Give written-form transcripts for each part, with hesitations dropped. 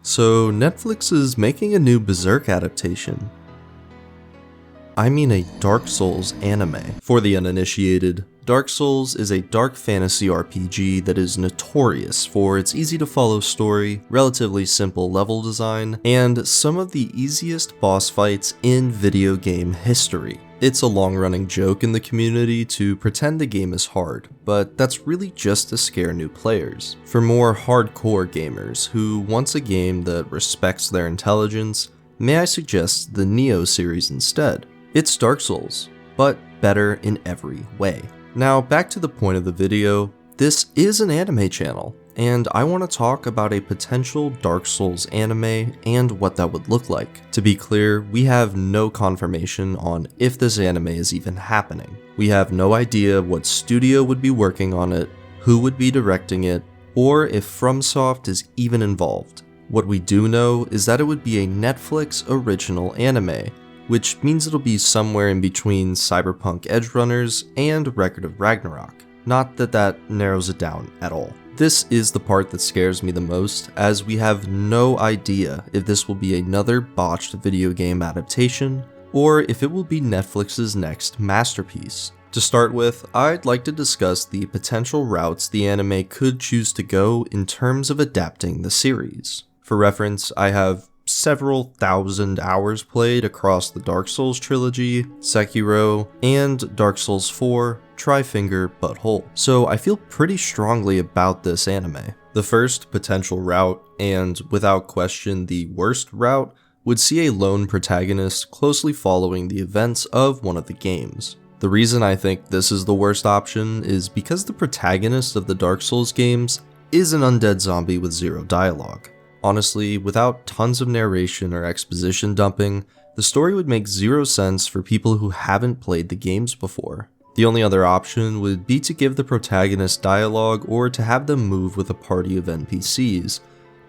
So Netflix is making a new Berserk adaptation. I mean a Dark Souls anime. For the uninitiated, Dark Souls is a dark fantasy RPG that is notorious for its easy to follow story, relatively simple level design, and some of the easiest boss fights in video game history. It's a long-running joke in the community to pretend the game is hard, but that's really just to scare new players. For more hardcore gamers who want a game that respects their intelligence, may I suggest the Neo series instead. It's Dark Souls, but better in every way. Now back to the point of the video, this is an anime channel, and I want to talk about a potential Dark Souls anime and what that would look like. To be clear, we have no confirmation on if this anime is even happening. We have no idea what studio would be working on it, who would be directing it, or if FromSoft is even involved. What we do know is that it would be a Netflix original anime, which means it'll be somewhere in between Cyberpunk Edgerunners and Record of Ragnarok. Not that that narrows it down at all. This is the part that scares me the most, as we have no idea if this will be another botched video game adaptation, or if it will be Netflix's next masterpiece. To start with, I'd like to discuss the potential routes the anime could choose to go in terms of adapting the series. For reference, I have several thousand hours played across the Dark Souls trilogy, Sekiro, and Dark Souls 4, Tri-Finger Butthole, so I feel pretty strongly about this anime. The first potential route, and without question the worst route, would see a lone protagonist closely following the events of one of the games. The reason I think this is the worst option is because the protagonist of the Dark Souls games is an undead zombie with zero dialogue. Honestly, without tons of narration or exposition dumping, the story would make zero sense for people who haven't played the games before. The only other option would be to give the protagonist dialogue or to have them move with a party of NPCs,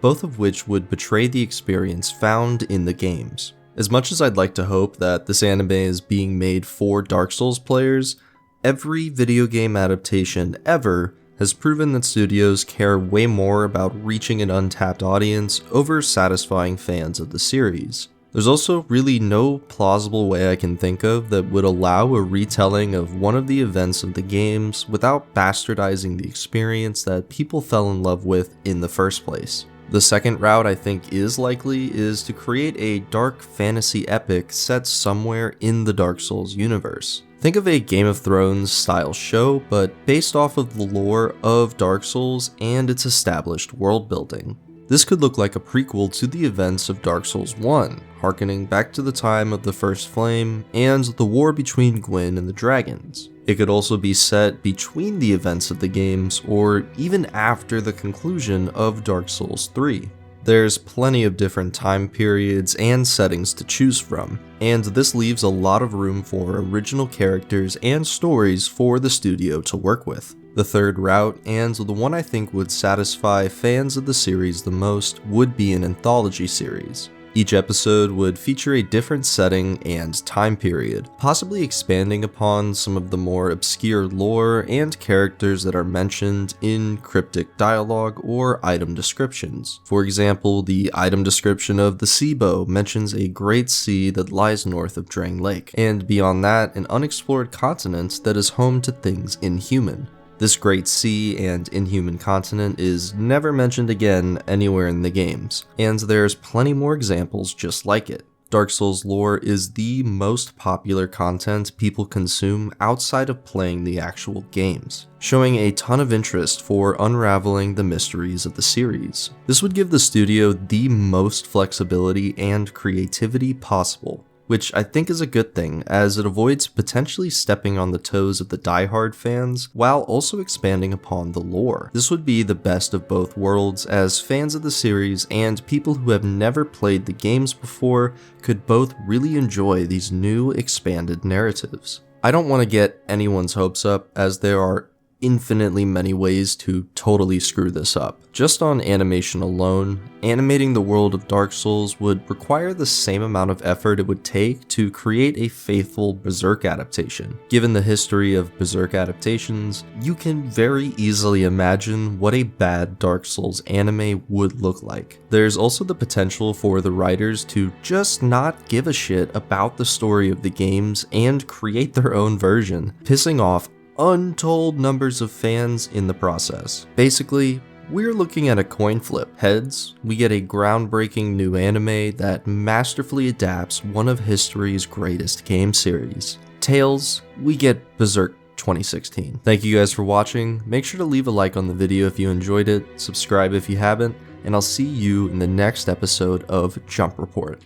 both of which would betray the experience found in the games. As much as I'd like to hope that this anime is being made for Dark Souls players, every video game adaptation ever has proven that studios care way more about reaching an untapped audience over satisfying fans of the series. There's also really no plausible way I can think of that would allow a retelling of one of the events of the games without bastardizing the experience that people fell in love with in the first place. The second route I think is likely is to create a dark fantasy epic set somewhere in the Dark Souls universe. Think of a Game of Thrones style show, but based off of the lore of Dark Souls and its established world building. This could look like a prequel to the events of Dark Souls 1, harkening back to the time of the First Flame and the war between Gwyn and the dragons. It could also be set between the events of the games or even after the conclusion of Dark Souls 3. There's plenty of different time periods and settings to choose from, and this leaves a lot of room for original characters and stories for the studio to work with. The third route, and the one I think would satisfy fans of the series the most, would be an anthology series. Each episode would feature a different setting and time period, possibly expanding upon some of the more obscure lore and characters that are mentioned in cryptic dialogue or item descriptions. For example, the item description of the Sea Bow mentions a great sea that lies north of Drang Lake, and beyond that, an unexplored continent that is home to things inhuman. This great sea and inhuman continent is never mentioned again anywhere in the games, and there's plenty more examples just like it. Dark Souls lore is the most popular content people consume outside of playing the actual games, showing a ton of interest for unraveling the mysteries of the series. This would give the studio the most flexibility and creativity possible, which I think is a good thing, as it avoids potentially stepping on the toes of the diehard fans while also expanding upon the lore. This would be the best of both worlds, as fans of the series and people who have never played the games before could both really enjoy these new expanded narratives. I don't want to get anyone's hopes up, as there are infinitely many ways to totally screw this up. Just on animation alone, animating the world of Dark Souls would require the same amount of effort it would take to create a faithful Berserk adaptation. Given the history of Berserk adaptations, you can very easily imagine what a bad Dark Souls anime would look like. There's also the potential for the writers to just not give a shit about the story of the games and create their own version, pissing off untold numbers of fans in the process. Basically, we're looking at a coin flip. Heads, we get a groundbreaking new anime that masterfully adapts one of history's greatest game series. Tails, we get Berserk 2016. Thank you guys for watching. Make sure to leave a like on the video if you enjoyed it, subscribe if you haven't, and I'll see you in the next episode of Jump Report.